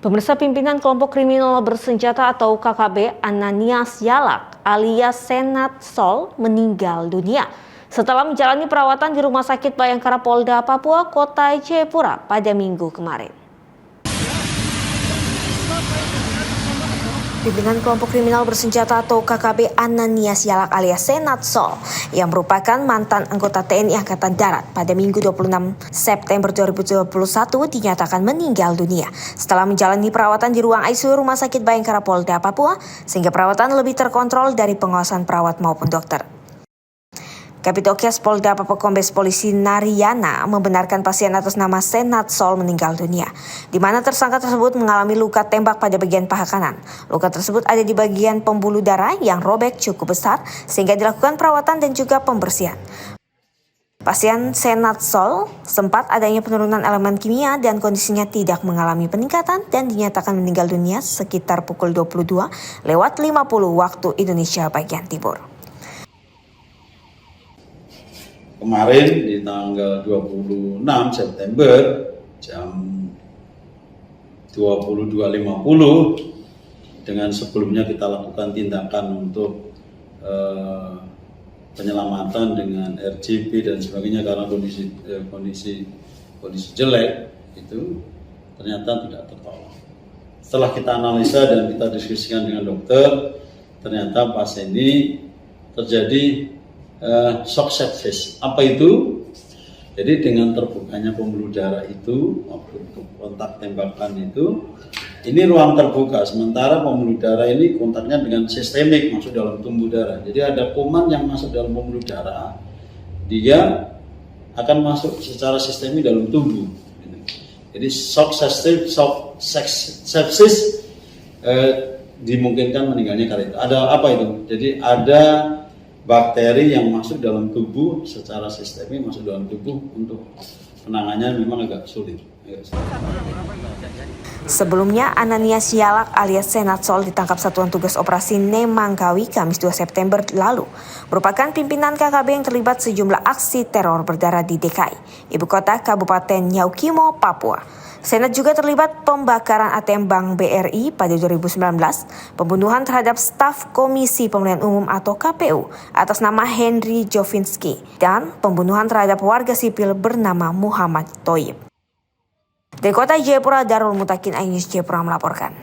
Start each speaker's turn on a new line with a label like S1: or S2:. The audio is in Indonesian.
S1: Pemirsa, pimpinan kelompok kriminal bersenjata atau KKB Ananias Yalak alias Senat Sol meninggal dunia setelah menjalani perawatan di Rumah Sakit Bayangkara Polda Papua Kota Jayapura pada Minggu kemarin. Pimpinan kelompok kriminal bersenjata atau KKB Ananias Yalak alias Senat Sol yang merupakan mantan anggota TNI Angkatan Darat pada Minggu 26 September 2021 dinyatakan meninggal dunia setelah menjalani perawatan di ruang ICU Rumah Sakit Bayangkara Polda Papua sehingga perawatan lebih terkontrol dari pengawasan perawat maupun dokter. Kapitokes Polda Papua Kombes Polisi Nariyana membenarkan pasien atas nama Senat Sol meninggal dunia, di mana tersangka tersebut mengalami luka tembak pada bagian paha kanan. Luka tersebut ada di bagian pembuluh darah yang robek cukup besar sehingga dilakukan perawatan dan juga pembersihan. Pasien Senat Sol sempat adanya penurunan elemen kimia dan kondisinya tidak mengalami peningkatan dan dinyatakan meninggal dunia sekitar pukul 22:50 waktu Indonesia bagian timur.
S2: Kemarin di tanggal 26 September jam 22.50 dengan sebelumnya kita lakukan tindakan untuk penyelamatan dengan RJP dan sebagainya karena kondisi jelek itu ternyata tidak tertolong. Setelah kita analisa dan kita diskusikan dengan dokter, ternyata pasien ini terjadi shock sepsis. Apa itu? Jadi dengan terbukanya pembuluh darah itu, untuk kontak tembakan itu, ini ruang terbuka. Sementara pembuluh darah ini kontaknya dengan sistemik, masuk dalam tubuh darah. Jadi ada kuman yang masuk dalam pembuluh darah, dia akan masuk secara sistemik dalam tubuh. Jadi shock sepsis dimungkinkan meninggalnya karena itu. Ada apa itu? Jadi ada bakteri yang masuk dalam tubuh secara sistemik, masuk dalam tubuh, untuk penanganannya memang agak sulit.
S1: Sebelumnya, Ananias Yalak alias Senat Sol ditangkap Satuan Tugas Operasi Nemangkawi Kamis 2 September lalu. Merupakan pimpinan KKB yang terlibat sejumlah aksi teror berdarah di DKI, Ibu Kota Kabupaten Yaukimo, Papua. Senat juga terlibat pembakaran ATM Bank BRI pada 2019, pembunuhan terhadap staf Komisi Pemilihan Umum atau KPU atas nama Henry Jovinski, dan pembunuhan terhadap warga sipil bernama Muhammad Thoyib. Dari Kota Jayapura, Darul Mutakin, iNews Jayapura melaporkan.